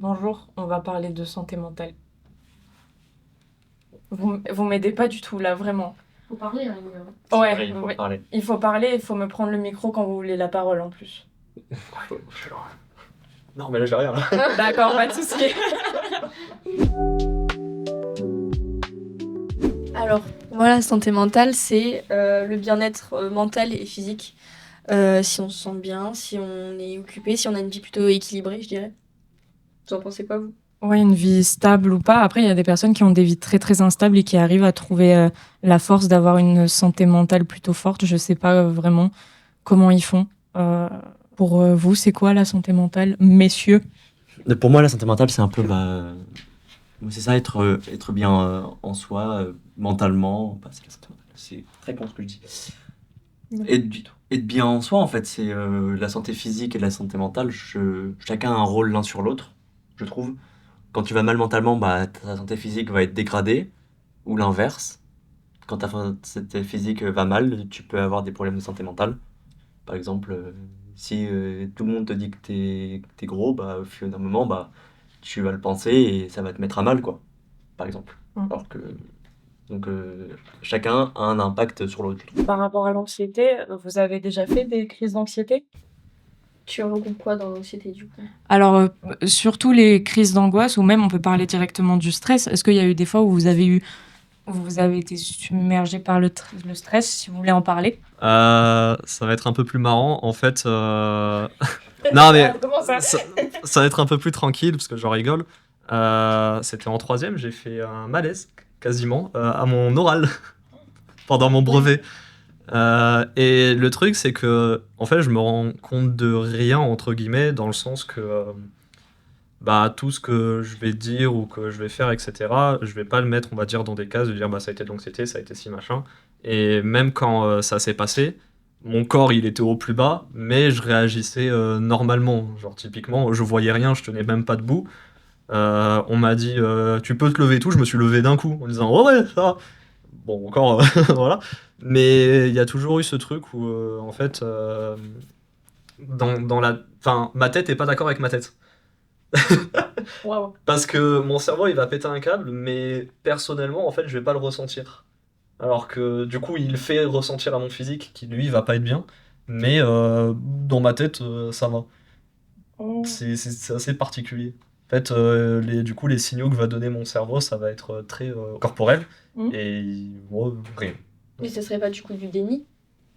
Bonjour, on va parler de santé mentale. Vous m'aidez pas du tout là, vraiment. Faut parler, hein, C'est Ouais, vrai, il faut ouais. parler. Il faut parler, il faut me prendre le micro quand vous voulez la parole en plus. Faut- Non, mais là, j'ai rien, là. D'accord, pas de souci. Alors, moi, la santé mentale, c'est le bien-être mental et physique. Si on se sent bien, si on est occupé, si on a une vie plutôt équilibrée, je dirais. Vous en pensez quoi, vous? Ouais, une vie stable ou pas. Après, il y a des personnes qui ont des vies très très instables et qui arrivent à trouver la force d'avoir une santé mentale plutôt forte. Je sais pas vraiment comment ils font. Euh, pour vous, c'est quoi la santé mentale, messieurs? Pour moi, la santé mentale, c'est un peu, c'est ça, être bien en soi, mentalement. Bah, c'est la santé mentale. C'est très con ce que je dis. Être bien en soi, en fait, c'est la santé physique et la santé mentale. Chacun a un rôle l'un sur l'autre, je trouve. Quand tu vas mal mentalement, bah, ta santé physique va être dégradée, ou l'inverse. Quand ta santé physique va mal, tu peux avoir des problèmes de santé mentale. Par exemple, si tout le monde te dit que t'es gros, bah, au fil d'un moment, bah, tu vas le penser et ça va te mettre à mal, quoi, par exemple. Mm. Alors que, donc, chacun a un impact sur l'autre, je trouve. Par rapport à l'anxiété, vous avez déjà fait des crises d'anxiété? Tu recoupes quoi dans l'anxiété, du coup? Alors, surtout les crises d'angoisse, ou même on peut parler directement du stress. Est-ce qu'il y a eu des fois où vous avez été submergé par le stress, si vous voulez en parler? Ça va être un peu plus marrant. En fait, non, mais Comment ça? ça va être un peu plus tranquille parce que j'en rigole. C'était en troisième, j'ai fait un malaise quasiment à mon oral pendant mon brevet. Et le truc, c'est que en fait, je me rends compte de rien entre guillemets dans le sens que bah, tout ce que je vais dire ou que je vais faire, etc., je vais pas le mettre, on va dire, dans des cases de dire bah, ça a été de l'anxiété, ça a été si machin. Et même quand ça s'est passé, mon corps il était au plus bas, mais je réagissais normalement. Genre, typiquement, je voyais rien, je tenais même pas debout. On m'a dit tu peux te lever et tout, je me suis levé d'un coup en disant oh ouais, ça va. Bon, encore, voilà. Mais il y a toujours eu ce truc où, en fait, enfin, ma tête est pas d'accord avec ma tête. Waouh. Parce que mon cerveau, il va péter un câble, mais personnellement, en fait, je vais pas le ressentir. Alors que du coup, il fait ressentir à mon physique qui, lui, va pas être bien. Mais dans ma tête, ça va. C'est assez particulier. En fait, du coup, les signaux que va donner mon cerveau, ça va être très corporel. Mm. Et moi, rien. Mais ce serait pas du coup du déni?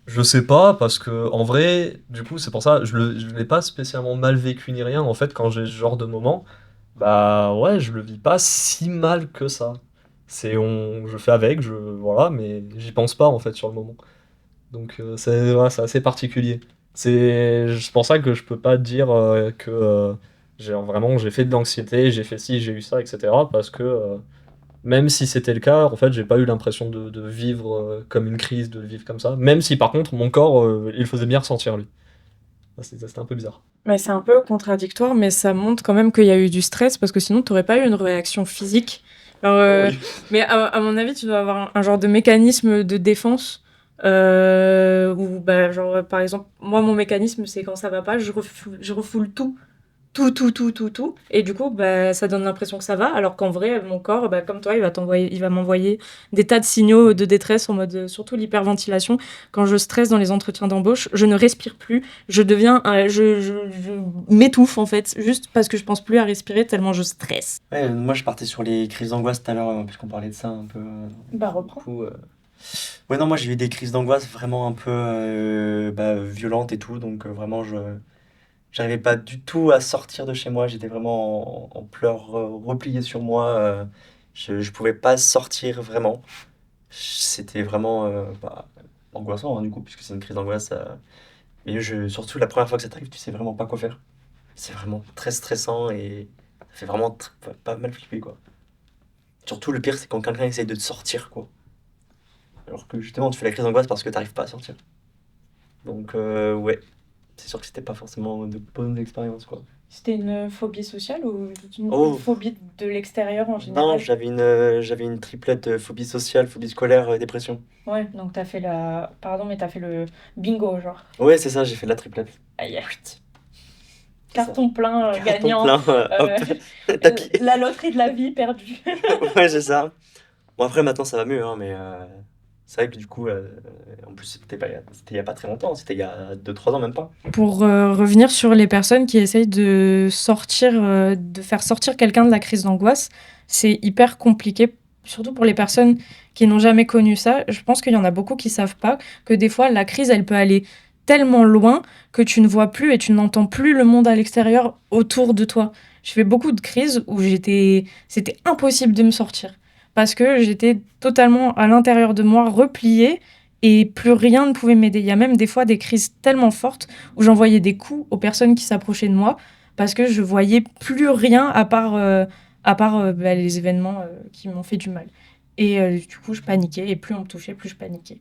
Je sais pas, parce que en vrai, du coup, c'est pour ça, je l'ai pas spécialement mal vécu ni rien. En fait, quand j'ai ce genre de moment, bah ouais, je le vis pas si mal que ça. Je fais avec, voilà, mais j'y pense pas en fait sur le moment. Donc voilà, c'est assez particulier. C'est pour ça que je peux pas dire que j'ai fait de l'anxiété, j'ai fait ci, j'ai eu ça, etc. Parce que même si c'était le cas, en fait, j'ai pas eu l'impression de vivre comme une crise, de vivre comme ça. Même si par contre, mon corps, il le faisait bien ressentir lui. C'était un peu bizarre. Mais c'est un peu contradictoire, mais ça montre quand même qu'il y a eu du stress, parce que sinon, tu n'aurais pas eu une réaction physique. Alors, Oui. mais à mon avis, tu dois avoir un genre de mécanisme de défense, où, bah, genre, par exemple, moi, mon mécanisme, c'est quand ça va pas, je refoule tout. Tout. Et du coup, bah, ça donne l'impression que ça va, alors qu'en vrai, mon corps, bah, comme toi, il va m'envoyer des tas de signaux de détresse en mode, surtout l'hyperventilation. Quand je stresse dans les entretiens d'embauche, je ne respire plus, je deviens, je m'étouffe en fait, juste parce que je pense plus à respirer tellement je stresse. Ouais, moi, je partais sur les crises d'angoisse tout à l'heure, puisqu'on parlait de ça un peu. Bah, Du reprends. coup, ouais, non, moi, j'ai eu des crises d'angoisse vraiment un peu violentes et tout, donc vraiment, j'arrivais pas du tout à sortir de chez moi. J'étais vraiment en pleurs repliés sur moi. Je pouvais pas sortir vraiment. C'était vraiment angoissant, hein, du coup, puisque c'est une crise d'angoisse. Mais surtout la première fois que ça t'arrive, tu sais vraiment pas quoi faire. C'est vraiment très stressant et ça fait vraiment pas mal flipper, quoi. Surtout, le pire, c'est quand quelqu'un essaye de te sortir, quoi. Alors que justement, tu fais la crise d'angoisse parce que t'arrives pas à sortir. Donc, ouais, c'est sûr que c'était pas forcément de bonnes expériences, quoi. C'était une phobie sociale ou une Oh, phobie de l'extérieur en non, général? j'avais une triplette phobie sociale, phobie scolaire, dépression. Ouais, donc t'as fait Pardon, mais t'as fait le bingo, genre. Ouais, c'est ça, j'ai fait la triplette. Aïe. Chut. Carton plein, Carton gagnant. plein, Euh, hop, tapis. la loterie de la vie perdue. Ouais, c'est ça. Bon, après, maintenant, ça va mieux, hein, mais c'est vrai que du coup, en plus, c'était il y a pas très longtemps, c'était il y a 2-3 ans, même pas. Pour revenir sur les personnes qui essayent de faire sortir quelqu'un de la crise d'angoisse, c'est hyper compliqué, surtout pour les personnes qui n'ont jamais connu ça. Je pense qu'il y en a beaucoup qui savent pas que des fois, la crise, elle peut aller tellement loin que tu ne vois plus et tu n'entends plus le monde à l'extérieur autour de toi. Je fais beaucoup de crises où c'était impossible de me sortir parce que j'étais totalement à l'intérieur de moi, repliée, et plus rien ne pouvait m'aider. Il y a même des fois des crises tellement fortes où j'envoyais des coups aux personnes qui s'approchaient de moi parce que je voyais plus rien à part les événements qui m'ont fait du mal. Et du coup, je paniquais, et plus on me touchait, plus je paniquais.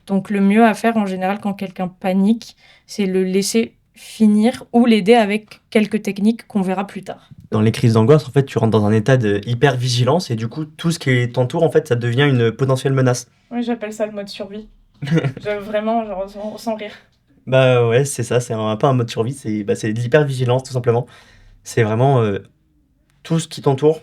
Donc le mieux à faire en général quand quelqu'un panique, c'est le laisser finir ou l'aider avec quelques techniques qu'on verra plus tard. Dans les crises d'angoisse, en fait, tu rentres dans un état de hyper-vigilance et du coup, tout ce qui t'entoure, en fait, ça devient une potentielle menace. Oui, j'appelle ça le mode survie. Vraiment, genre, sans rire. Bah ouais, c'est ça, pas un mode survie, c'est de l'hyper-vigilance, tout simplement. C'est vraiment tout ce qui t'entoure,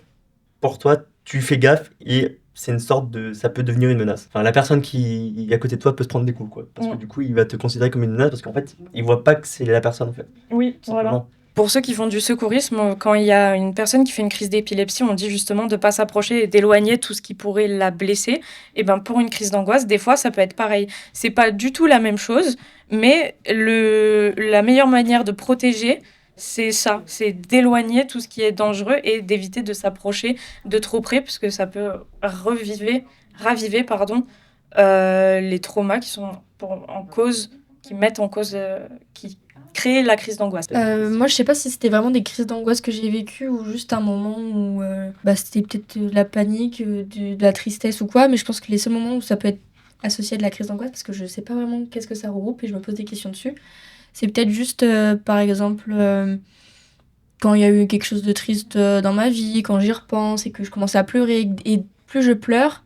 pour toi, tu fais gaffe et c'est une sorte de... ça peut devenir une menace. Enfin, la personne qui est à côté de toi peut se prendre des coups, quoi. Parce que du coup, il va te considérer comme une menace parce qu'en fait, il voit pas que c'est la personne, en fait. Oui, Tout voilà. simplement. Pour ceux qui font du secourisme, quand il y a une personne qui fait une crise d'épilepsie, on dit justement de ne pas s'approcher et d'éloigner tout ce qui pourrait la blesser. Et ben pour une crise d'angoisse, des fois, ça peut être pareil. C'est pas du tout la même chose, mais la meilleure manière de protéger, c'est ça, c'est d'éloigner tout ce qui est dangereux et d'éviter de s'approcher de trop près, parce que ça peut raviver, les traumas qui sont qui mettent en cause, qui créent la crise d'angoisse. Moi, je sais pas si c'était vraiment des crises d'angoisse que j'ai vécues ou juste un moment où c'était peut-être de la panique, de la tristesse ou quoi, mais je pense que les seuls moments où ça peut être associé à de la crise d'angoisse, parce que je sais pas vraiment qu'est-ce que ça regroupe et je me pose des questions dessus, c'est peut-être juste, par exemple, quand il y a eu quelque chose de triste dans ma vie, quand j'y repense et que je commence à pleurer, et plus je pleure,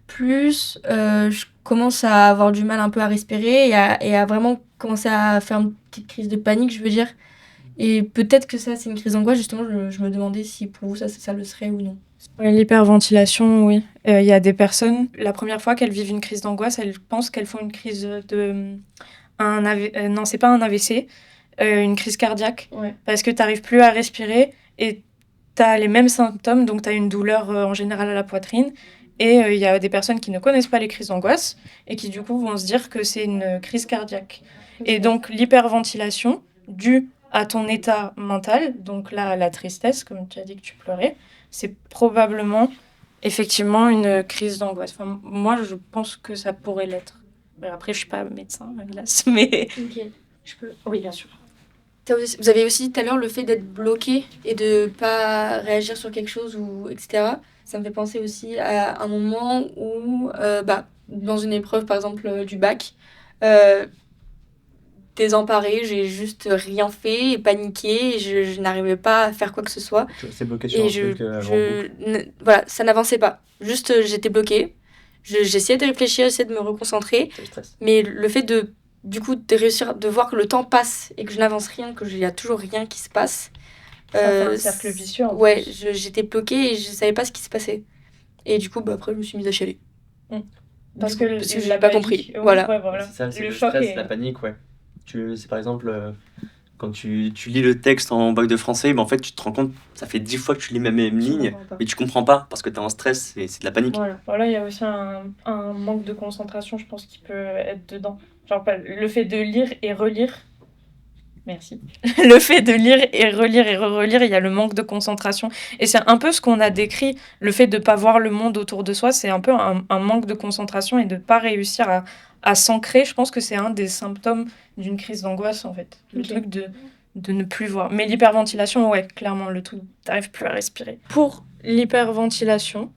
plus je commence à avoir du mal un peu à respirer et à vraiment commencer à faire une petite crise de panique, je veux dire. Et peut-être que ça, c'est une crise d'angoisse, justement, je me demandais si pour vous, ça le serait ou non. Ouais, l'hyperventilation, oui. Il y a des personnes, la première fois qu'elles vivent une crise d'angoisse, elles pensent qu'elles font une crise non, c'est pas un AVC, une crise cardiaque, Ouais. parce que tu n'arrives plus à respirer et tu as les mêmes symptômes, donc tu as une douleur en général à la poitrine. Et il y a des personnes qui ne connaissent pas les crises d'angoisse et qui du coup vont se dire que c'est une crise cardiaque. Et donc l'hyperventilation, due à ton état mental, donc là la tristesse, comme tu as dit que tu pleurais, c'est probablement effectivement une crise d'angoisse. Enfin, moi je pense que ça pourrait l'être. Mais après je suis pas médecin, hélas, mais... Ok, je peux. Oui, bien sûr. Vous avez aussi dit tout à l'heure le fait d'être bloqué et de pas réagir sur quelque chose, ou etc. Ça me fait penser aussi à un moment où, dans une épreuve, par exemple, du bac, désemparée, j'ai juste rien fait et paniqué, et je n'arrivais pas à faire quoi que ce soit. Tu restais bloqué sur Et un truc. voilà, ça n'avançait pas. Juste, j'étais bloquée. J'essayais de réfléchir, j'essayais de me reconcentrer. Ça me stresse. Mais le fait de réussir, de voir que le temps passe et que je n'avance rien, qu'il n'y a toujours rien qui se passe. Ça fait un cercle vicieux. En Ouais, plus. j'étais bloquée et je savais pas ce qui se passait. Et du coup, après, je me suis mise à chialer. Parce Du coup, que j'ai la pas panique, compris. ouais, Voilà. ouais, voilà. C'est ça, c'est Le le choc stress, est- la panique, ouais. C'est par exemple, quand tu lis le texte en bac de français, en fait, tu te rends compte, ça fait 10 fois que tu lis la même ligne, mais tu comprends pas parce que tu es en stress et c'est de la panique. Voilà, il y a aussi un manque de concentration, je pense, qui peut être dedans. Genre, le fait de lire et relire. Merci. Le fait de lire et relire et relire, il y a le manque de concentration. Et c'est un peu ce qu'on a décrit, le fait de ne pas voir le monde autour de soi, c'est un peu un manque de concentration et de ne pas réussir à s'ancrer. Je pense que c'est un des symptômes d'une crise d'angoisse, en fait. Le Ok. truc de ne plus voir. Mais l'hyperventilation, ouais, clairement, le truc, t'arrives plus à respirer. Pour l'hyperventilation,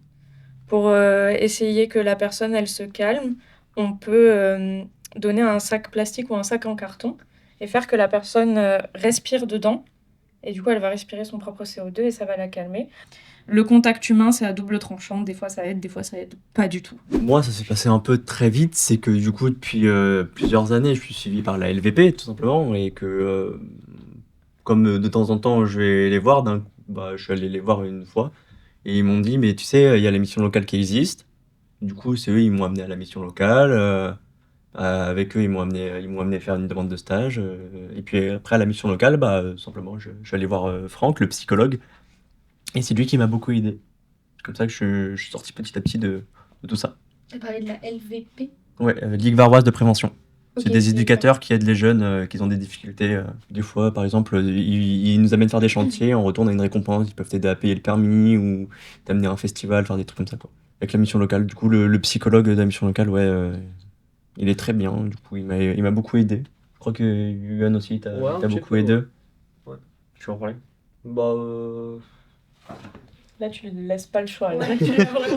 pour essayer que la personne, elle se calme, on peut donner un sac plastique ou un sac en carton et faire que la personne respire dedans. Et du coup, elle va respirer son propre CO2 et ça va la calmer. Le contact humain, c'est à double tranchant. Des fois, ça aide, des fois, ça aide pas du tout. Moi, ça s'est passé un peu très vite. C'est que du coup, depuis plusieurs années, je suis suivi par la LVP, tout simplement. Et que comme de temps en temps, je vais les voir, je suis allé les voir une fois. Et ils m'ont dit, mais tu sais, il y a la mission locale qui existe. Du coup, c'est eux, ils m'ont amené à la mission locale. Avec eux, ils m'ont amené faire une demande de stage. Et puis après, à la mission locale, simplement, je suis allé voir Franck, le psychologue. Et c'est lui qui m'a beaucoup aidé. C'est comme ça que je suis sorti petit à petit de tout ça. Tu as parlé de la LVP? Ouais, Ligue varoise de prévention. C'est Ok, des éducateurs qui aident les jeunes qui ont des difficultés. Des fois, par exemple, ils nous amènent faire des chantiers, on retourne à une récompense, ils peuvent t'aider à payer le permis ou t'amener à un festival, faire des trucs comme ça, quoi. Avec la mission locale. Du coup, le psychologue de la mission locale, ouais, il est très bien. Du coup, il m'a beaucoup aidé. Je crois que Yuan aussi, il t'a Ouais, un petit beaucoup peu, aidé. ouais. Tu veux en parler? Bah, Là, tu lui laisses pas le choix. là. Ouais.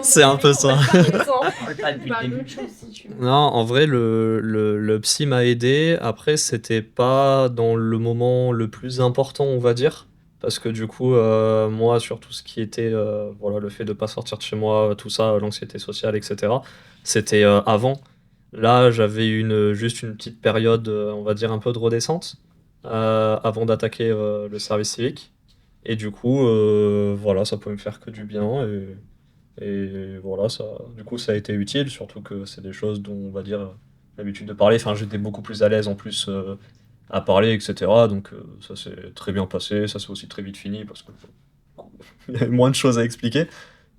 C'est un peu ça. Bah, d'autres choses si tu veux. Non, en vrai, le psy m'a aidé. Après, c'était pas dans le moment le plus important, on va dire. Parce que du coup, moi, sur tout ce qui était voilà, le fait de pas sortir de chez moi, tout ça, l'anxiété sociale, etc., c'était avant. Là, j'avais juste une petite période, on va dire, un peu de redescente avant d'attaquer le service civique. Et du coup, voilà, ça pouvait me faire que du bien. Et voilà, du coup, ça a été utile, surtout que c'est des choses dont on va dire l'habitude de parler. Enfin, j'étais beaucoup plus à l'aise en plus à parler, etc. Donc ça s'est très bien passé, ça s'est aussi très vite fini parce que il y avait moins de choses à expliquer.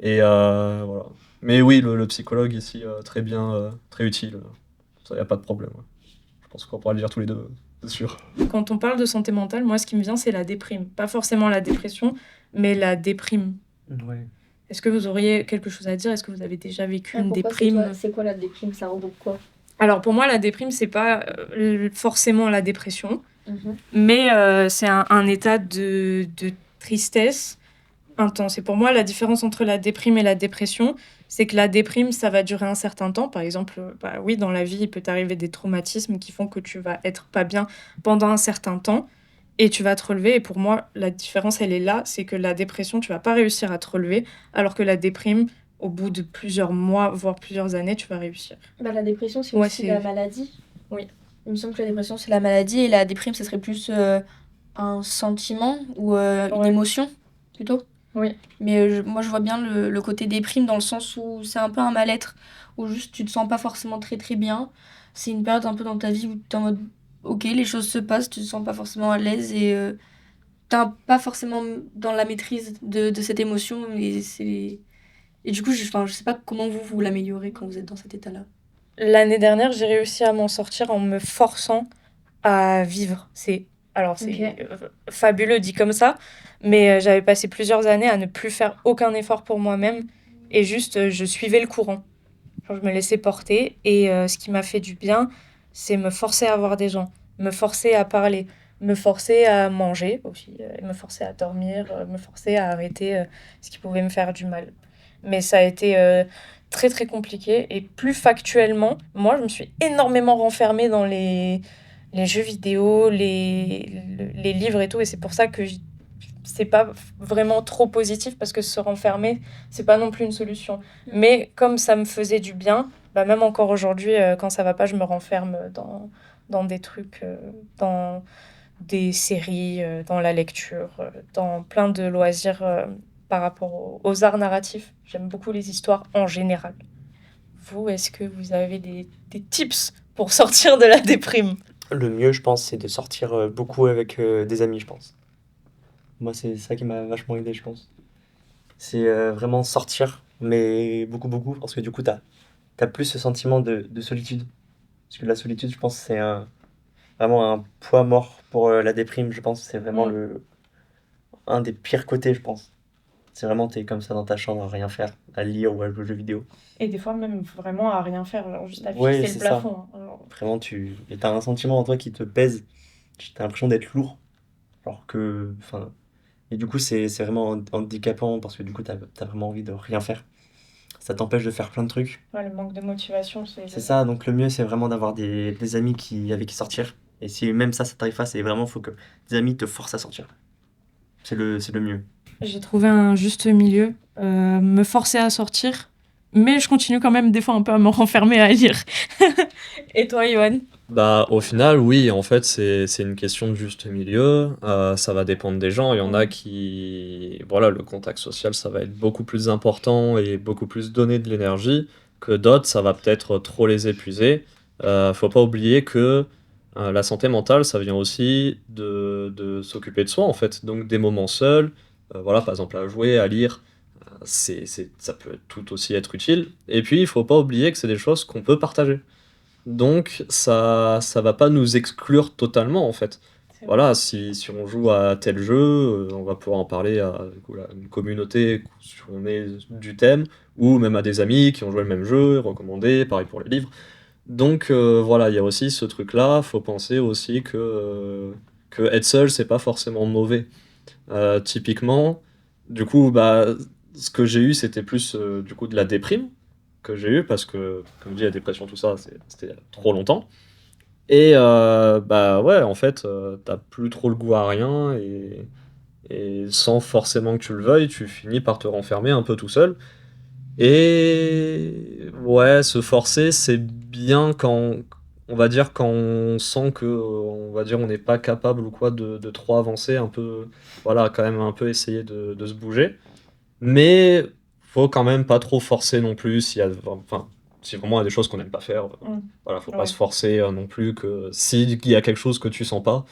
Et voilà. Mais oui, le psychologue ici, très bien, très utile. Ça, y a pas de problème. Ouais. Je pense qu'on pourra le dire tous les deux, c'est sûr. Quand on parle de santé mentale, moi, ce qui me vient, c'est la déprime. Pas forcément la dépression, mais la déprime. Ouais. Est-ce que vous auriez quelque chose à dire? Est-ce que vous avez déjà vécu une Pourquoi déprime? c'est quoi la déprime? Ça regroupe quoi? Alors, pour moi, la déprime, c'est pas forcément la dépression, mais c'est un état de tristesse intense. Et pour moi, la différence entre la déprime et la dépression, c'est que la déprime, ça va durer un certain temps. Par exemple, oui, dans la vie, il peut t'arriver des traumatismes qui font que tu vas être pas bien pendant un certain temps et tu vas te relever. Et pour moi, la différence, elle est là, c'est que la dépression, tu vas pas réussir à te relever, alors que la déprime, au bout de plusieurs mois, voire plusieurs années, tu vas réussir. Bah, la dépression, c'est Ouais, aussi c'est- la maladie. Oui. Il me semble que la dépression, c'est la maladie et la déprime, ce serait plus un sentiment ou une Ouais. émotion, plutôt. Oui. Mais moi, je vois bien le côté déprime dans le sens où c'est un peu un mal-être, où juste tu te sens pas forcément très très bien. C'est une période un peu dans ta vie où t'es en mode, ok, les choses se passent, tu te sens pas forcément à l'aise et t'es pas forcément dans la maîtrise de cette émotion. Et du coup, je sais pas comment vous l'améliorez quand vous êtes dans cet état-là. L'année dernière, j'ai réussi à m'en sortir en me forçant à vivre. C'est fabuleux dit comme ça, mais j'avais passé plusieurs années à ne plus faire aucun effort pour moi-même et juste je suivais le courant. Genre, je me laissais porter et ce qui m'a fait du bien, c'est me forcer à voir des gens, me forcer à parler, me forcer à manger aussi, me forcer à dormir, me forcer à arrêter ce qui pouvait me faire du mal. Mais ça a été très très compliqué et plus factuellement, moi je me suis énormément renfermée dans les jeux vidéo, les livres et tout et c'est pour ça que c'est pas vraiment trop positif parce que se renfermer, c'est pas non plus une solution. Mais comme ça me faisait du bien, même encore aujourd'hui, quand ça va pas, je me renferme dans des trucs, dans des séries, dans la lecture, dans plein de loisirs par rapport aux arts narratifs. J'aime beaucoup les histoires en général. Vous, est-ce que vous avez des tips pour sortir de la déprime? Le mieux, je pense, c'est de sortir beaucoup avec des amis, je pense. Moi, c'est ça qui m'a vachement aidé, je pense. C'est vraiment sortir, mais beaucoup, beaucoup, parce que du coup, t'as plus ce sentiment de solitude. Parce que la solitude, je pense, c'est vraiment un poids mort pour la déprime, je pense. C'est vraiment un des pires côtés, je pense. C'est vraiment, t'es comme ça dans ta chambre à rien faire, à lire ou à jouer aux jeux vidéo. Et des fois, même vraiment à rien faire, genre juste à Ouais, fixer c'est le ça. plafond. Hein. Alors, Vraiment, et t'as un sentiment en toi qui te pèse. T'as l'impression d'être lourd. Alors que, enfin, et du coup, c'est vraiment handicapant parce que du coup, t'as vraiment envie de rien faire. Ça t'empêche de faire plein de trucs. ouais, le manque de motivation, C'est ça, donc le mieux, c'est vraiment d'avoir des amis avec qui sortir. Et si même ça t'arrive pas, c'est vraiment, faut que des amis te forcent à sortir. C'est le mieux. J'ai trouvé un juste milieu. Me forcer à sortir, mais je continue quand même des fois un peu à me renfermer à lire. Et toi, Yoann? Bah, au final, oui, en fait, c'est une question de juste milieu. Ça va dépendre des gens. Il y en a qui, voilà, le contact social, ça va être beaucoup plus important et beaucoup plus donner de l'énergie que d'autres, ça va peut-être trop les épuiser. Faut pas oublier que la santé mentale, ça vient aussi de s'occuper de soi, en fait. Donc, des moments seuls, voilà, par exemple, à jouer, à lire, ça peut tout aussi être utile. Et puis, il faut pas oublier que c'est des choses qu'on peut partager. Donc, ça va pas nous exclure totalement, en fait. Voilà, si on joue à tel jeu, on va pouvoir en parler à du coup, une communauté si on est du thème, ou même à des amis qui ont joué le même jeu, recommander, pareil pour les livres. Donc, voilà, il y a aussi ce truc-là. Faut penser aussi que être seul, c'est pas forcément mauvais. Typiquement, du coup, bah, ce que j'ai eu, c'était plus du coup de la déprime que j'ai eu parce que, comme je dis, la dépression, tout ça, c'était il y a trop longtemps. Et bah ouais, en fait, t'as plus trop le goût à rien et sans forcément que tu le veuilles, tu finis par te renfermer un peu tout seul. Et ouais, se forcer, c'est bien quand, on va dire, quand on sent que, on va dire, on n'est pas capable ou quoi de trop avancer, un peu, voilà, quand même un peu essayer de se bouger. Mais faut quand même pas trop forcer non plus s'il y a, enfin, si vraiment il y a des choses qu'on n'aime pas faire, voilà, faut pas Ouais. se forcer non plus que s'il y a quelque chose que tu sens pas,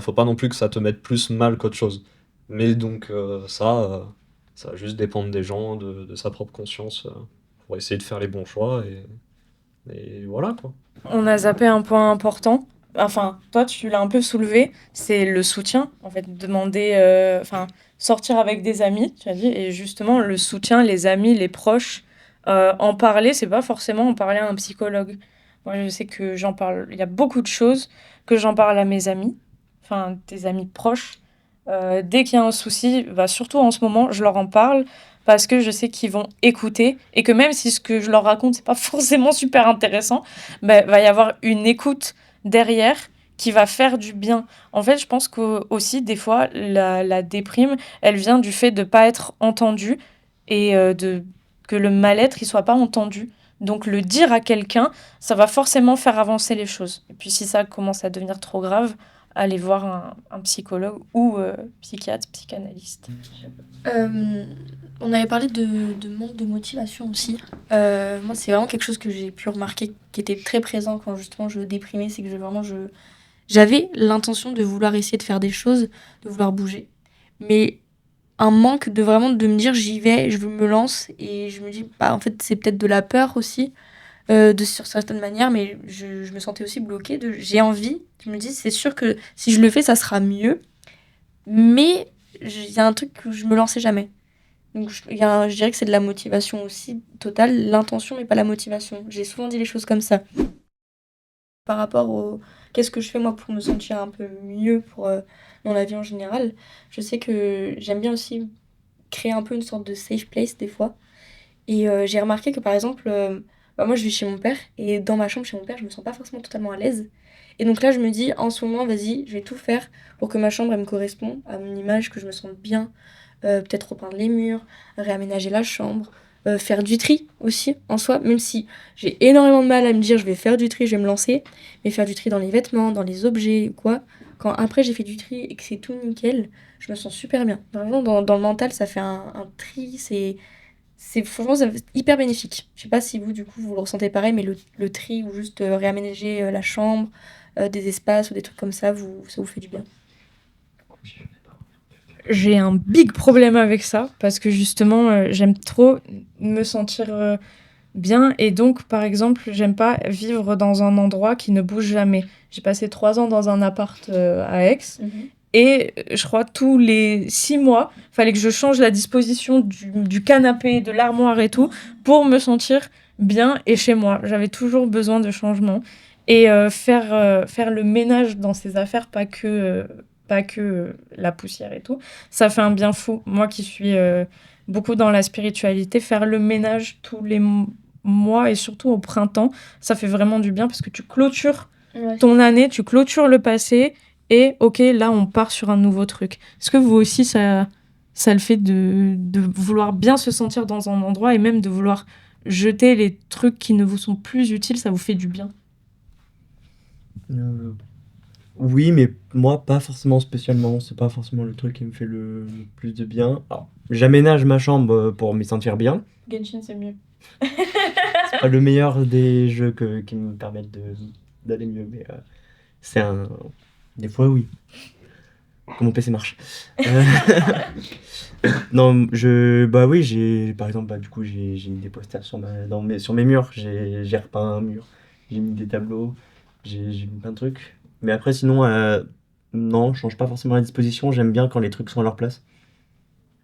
faut pas non plus que ça te mette plus mal qu'autre chose. Mais donc ça va juste dépendre des gens, de sa propre conscience, pour essayer de faire les bons choix et voilà quoi. On a zappé un point important. Enfin, toi, tu l'as un peu soulevé, c'est le soutien. En fait, demander, enfin, sortir avec des amis, tu as dit, et justement, le soutien, les amis, les proches, en parler, c'est pas forcément en parler à un psychologue. Moi, je sais que j'en parle, il y a beaucoup de choses que j'en parle à mes amis, enfin, des amis proches. Dès qu'il y a un souci, bah, surtout en ce moment, je leur en parle parce que je sais qu'ils vont écouter et que même si ce que je leur raconte, c'est pas forcément super intéressant, bah, va y avoir une écoute derrière qui va faire du bien. En fait, je pense que aussi des fois la déprime, elle vient du fait de pas être entendu et de que le mal-être il soit pas entendu. Donc le dire à quelqu'un, ça va forcément faire avancer les choses. Et puis si ça commence à devenir trop grave, aller voir un psychologue ou psychiatre, psychanalyste. On avait parlé de manque de motivation aussi. Moi, c'est vraiment quelque chose que j'ai pu remarquer qui était très présent quand justement je déprimais, c'est que j'avais l'intention de vouloir essayer de faire des choses, de vouloir bouger. Mais un manque de vraiment de me dire j'y vais, je me lance et je me dis, bah en fait, c'est peut-être de la peur aussi, sur certaines manières, mais je me sentais aussi bloquée. J'ai envie, je me dis, c'est sûr que si je le fais, ça sera mieux. Mais il y a un truc que je me lançais jamais. Donc je dirais que c'est de la motivation aussi totale, l'intention mais pas la motivation. J'ai souvent dit les choses comme ça. Par rapport au qu'est-ce que je fais moi pour me sentir un peu mieux dans la vie en général, je sais que j'aime bien aussi créer un peu une sorte de safe place des fois. Et j'ai remarqué que par exemple, bah, moi je vis chez mon père et dans ma chambre chez mon père, je me sens pas forcément totalement à l'aise. Et donc là, je me dis en ce moment, vas-y, je vais tout faire pour que ma chambre elle me corresponde à mon image, que je me sente bien. Peut-être repeindre les murs, réaménager la chambre, faire du tri aussi en soi, même si j'ai énormément de mal à me dire je vais faire du tri, je vais me lancer, mais faire du tri dans les vêtements, dans les objets, quoi. Quand après j'ai fait du tri et que c'est tout nickel, je me sens super bien. Vraiment, dans le mental, ça fait un tri, franchement hyper bénéfique. Je sais pas si vous, du coup, vous le ressentez pareil, mais le tri ou juste réaménager la chambre, des espaces ou des trucs comme ça, ça vous fait du bien. J'ai un big problème avec ça parce que justement, j'aime trop me sentir bien et donc, par exemple, j'aime pas vivre dans un endroit qui ne bouge jamais. J'ai passé 3 ans dans un appart à Aix et je crois tous les 6 mois, fallait que je change la disposition du canapé, de l'armoire et tout pour me sentir bien et chez moi. J'avais toujours besoin de changement et faire le ménage dans ses affaires, pas que la poussière et tout, ça fait un bien fou. Moi qui suis beaucoup dans la spiritualité, faire le ménage tous les mois et surtout au printemps, ça fait vraiment du bien parce que tu clôtures ton année, tu clôtures le passé et ok, là on part sur un nouveau truc. Est-ce que vous aussi, ça le fait de vouloir bien se sentir dans un endroit et même de vouloir jeter les trucs qui ne vous sont plus utiles, ça vous fait du bien? Oui, mais moi, pas forcément spécialement. C'est pas forcément le truc qui me fait le plus de bien. Alors, j'aménage ma chambre pour m'y sentir bien. Genshin, c'est mieux. C'est pas le meilleur des jeux qui me permettent d'aller mieux, mais c'est un. Des fois, oui. Quand mon PC marche. Euh, Non, bah oui, par exemple, bah, du coup, j'ai mis des posters sur mes murs. J'ai repeint un mur. J'ai mis des tableaux. J'ai mis plein de trucs. Mais après, sinon, non, je change pas forcément la disposition. J'aime bien quand les trucs sont à leur place.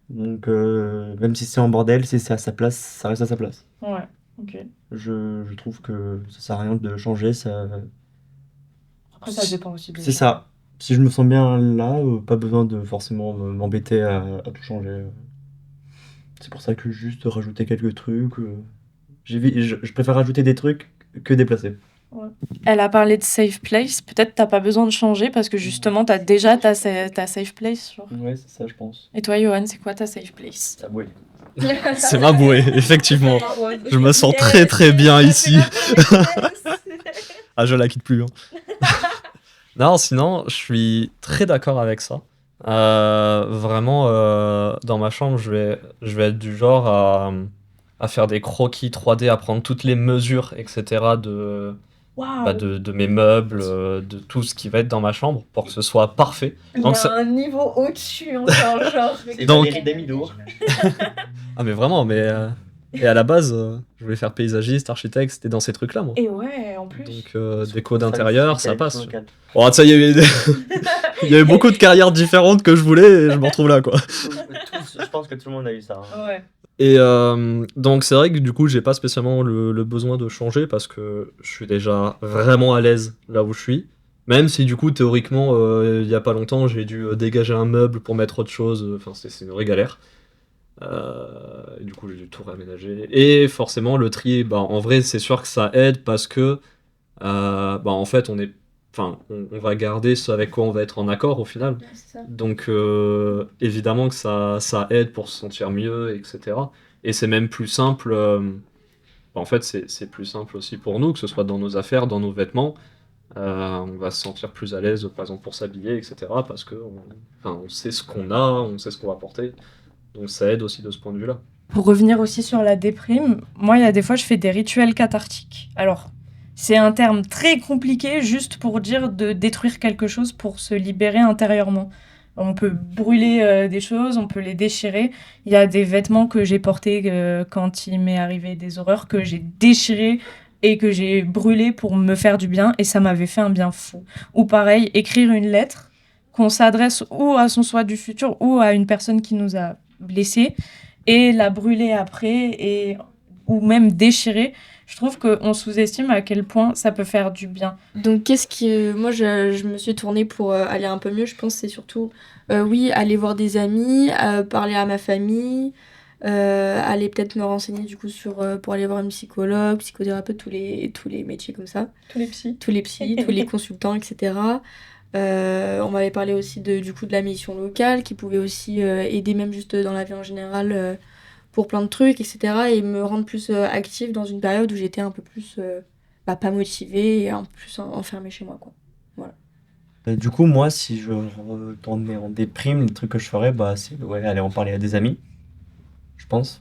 Donc, même si c'est en bordel, si c'est à sa place, ça reste à sa place. Ouais, ok. Je trouve que ça sert à rien de changer. Après, ça dépend aussi des C'est gens. ça. Si je me sens bien là, pas besoin de forcément m'embêter à tout changer. C'est pour ça que juste rajouter quelques trucs. Je préfère rajouter des trucs que déplacer. Elle a parlé de safe place. Peut-être t'as pas besoin de changer parce que justement, t'as déjà ta safe place. Genre. Ouais, c'est ça, je pense. Et toi, Johan, c'est quoi ta safe place? Ça, ouais. C'est ma bouée, effectivement. Je me sens très très bien ici. Ah, je la quitte plus. Hein. Non, sinon, je suis très d'accord avec ça. Vraiment, dans ma chambre, je vais être du genre à faire des croquis 3D, à prendre toutes les mesures, etc. Waouh! de mes meubles, de tout ce qui va être dans ma chambre, pour que ce soit parfait. Donc, ça- un niveau au-dessus encore, genre. C'est Donc- Valérie Damido. Ah, mais vraiment, et à la base, je voulais faire paysagiste, architecte, c'était dans ces trucs-là, moi. Et ouais, en plus. Donc, déco d'intérieur, ça passe. Local. Oh, ça, il y avait il y avait beaucoup de carrières différentes que je voulais, et je me retrouve là, quoi. Je pense que tout le monde a eu ça. Hein. Ouais. Et donc c'est vrai que du coup j'ai pas spécialement le besoin de changer parce que je suis déjà vraiment à l'aise là où je suis. Même si du coup théoriquement il y a pas longtemps j'ai dû dégager un meuble pour mettre autre chose, enfin c'est une vraie galère. Et du coup j'ai dû tout réaménager. Et forcément le tri, bah, en vrai c'est sûr que ça aide parce que bah, en fait on va garder ce avec quoi on va être en accord au final. Donc évidemment que ça aide pour se sentir mieux, etc. Et c'est même plus simple, en fait c'est plus simple aussi pour nous, que ce soit dans nos affaires, dans nos vêtements. On va se sentir plus à l'aise, par exemple pour s'habiller, etc. Parce que on sait ce qu'on a, on sait ce qu'on va porter. Donc ça aide aussi de ce point de vue-là. Pour revenir aussi sur la déprime, moi, il y a des fois, je fais des rituels cathartiques. Alors, c'est un terme très compliqué juste pour dire de détruire quelque chose pour se libérer intérieurement. On peut brûler des choses, on peut les déchirer. Il y a des vêtements que j'ai portés quand il m'est arrivé des horreurs, que j'ai déchirés et que j'ai brûlés pour me faire du bien, et ça m'avait fait un bien fou. Ou pareil, écrire une lettre qu'on s'adresse ou à son soi du futur ou à une personne qui nous a blessés, et la brûler après, ou même déchirer. Je trouve qu'on sous-estime à quel point ça peut faire du bien. Donc, moi, je me suis tournée pour aller un peu mieux. Je pense que c'est surtout, oui, aller voir des amis, parler à ma famille, aller peut-être me renseigner du coup pour aller voir une psychologue, psychothérapeute, tous les métiers comme ça, Tous les psys. tous les consultants, etc. On m'avait parlé aussi du coup de la mission locale qui pouvait aussi aider même juste dans la vie en général pour plein de trucs, etc. Et me rendre plus active dans une période où j'étais un peu plus pas motivée et un peu plus enfermée chez moi, quoi. Du coup, moi, si je retournais en déprime, le truc que je ferais, bah, c'est aller en parler à des amis, je pense.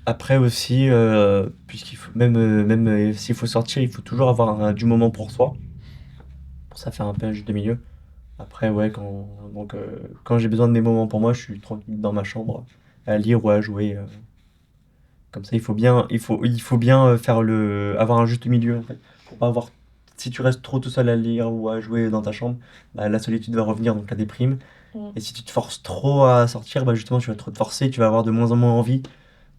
Après aussi, puisqu'il faut même s'il faut sortir, il faut toujours avoir du moment pour soi. Pour ça faire un peu un juste milieu. Après, ouais, quand j'ai besoin de mes moments pour moi, je suis tranquille dans ma chambre à lire ou à jouer. Comme ça, il faut bien avoir un juste milieu en fait. Pour pas avoir, si tu restes trop tout seul à lire ou à jouer dans ta chambre, bah, la solitude va revenir, donc la déprime. Et si tu te forces trop à sortir, bah justement, tu vas trop te forcer, tu vas avoir de moins en moins envie.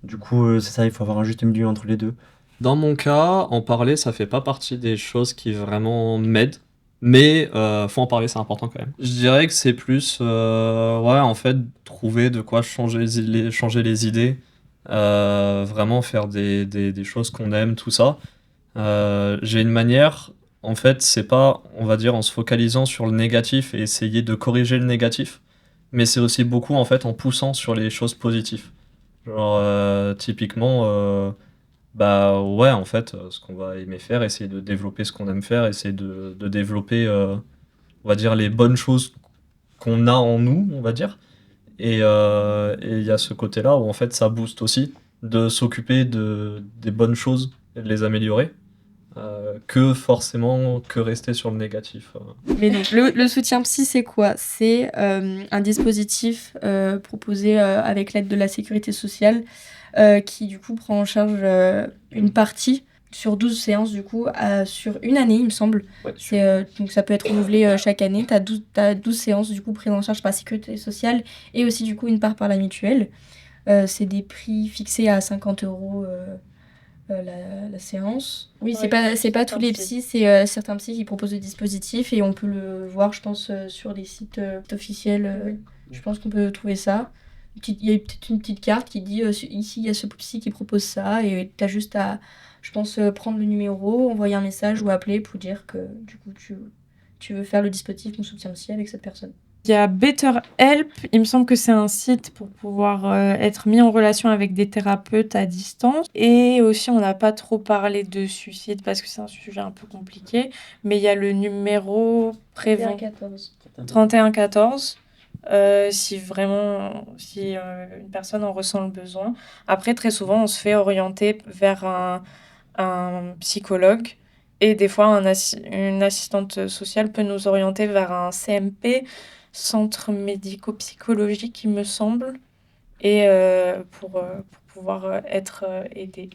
Du coup, c'est ça, il faut avoir un juste milieu entre les deux. Dans mon cas, en parler, ça fait pas partie des choses qui vraiment m'aident. Mais faut en parler, c'est important quand même. Je dirais que c'est plus, ouais, en fait, trouver de quoi changer les idées. Vraiment faire des choses qu'on aime, tout ça. J'ai une manière, en fait, c'est pas, on va dire, en se focalisant sur le négatif et essayer de corriger le négatif. Mais c'est aussi beaucoup, en fait, en poussant sur les choses positives. Genre, typiquement, bah ouais, en fait, ce qu'on va aimer faire, essayer de développer ce qu'on aime faire, essayer de développer, on va dire, les bonnes choses qu'on a en nous, on va dire. Et il y a ce côté-là où en fait ça booste aussi de s'occuper des bonnes choses et de les améliorer, que forcément que rester sur le négatif. Mais donc, le soutien psy, c'est quoi? C'est un dispositif proposé avec l'aide de la sécurité sociale qui, du coup, prend en charge une partie sur 12 séances, du coup, sur une année, il me semble. Ouais. Donc, ça peut être renouvelé chaque année. T'as 12 séances, du coup, prises en charge par la sécurité sociale et aussi, du coup, une part par la mutuelle. C'est des prix fixés à 50 euros la séance. Oui, Ouais, c'est pas tous les psy. psys, c'est certains psys qui proposent des dispositifs et on peut le voir, je pense, sur les sites officiels. Je pense qu'on peut trouver ça. Il y a peut-être une petite carte qui dit ici, il y a ce psy qui propose ça et tu as juste à, je pense, prendre le numéro, envoyer un message ou appeler pour dire que du coup, tu veux faire le dispositif mon soutien psy avec cette personne. Il y a BetterHelp, il me semble que c'est un site pour pouvoir être mis en relation avec des thérapeutes à distance. Et aussi, on n'a pas trop parlé de suicide parce que c'est un sujet un peu compliqué, mais il y a le numéro prévention 14. 3114. Si vraiment, si une personne en ressent le besoin. Après, très souvent, on se fait orienter vers un psychologue et des fois, une assistante sociale peut nous orienter vers un CMP, centre médico-psychologique, il me semble, et pour pouvoir être aidé.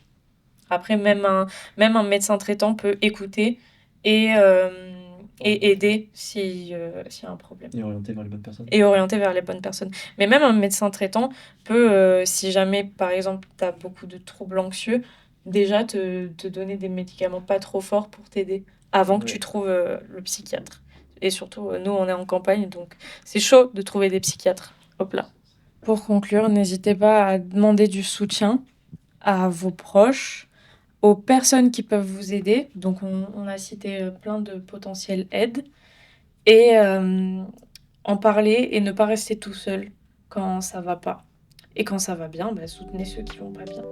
Après, même un médecin traitant peut écouter et, euh, et aider s'il y a un problème. Et orienté vers les bonnes personnes. Et orienter vers les bonnes personnes. Mais même un médecin traitant peut, si jamais, par exemple, tu as beaucoup de troubles anxieux, déjà te donner des médicaments pas trop forts pour t'aider avant que Ouais. tu trouves le psychiatre. Et surtout, nous, on est en campagne, donc c'est chaud de trouver des psychiatres. Hop là. Pour conclure, n'hésitez pas à demander du soutien à vos proches, aux personnes qui peuvent vous aider. Donc, on a cité plein de potentielles aides. Et en parler et ne pas rester tout seul quand ça va pas. Et quand ça va bien, soutenez ceux qui vont pas bien.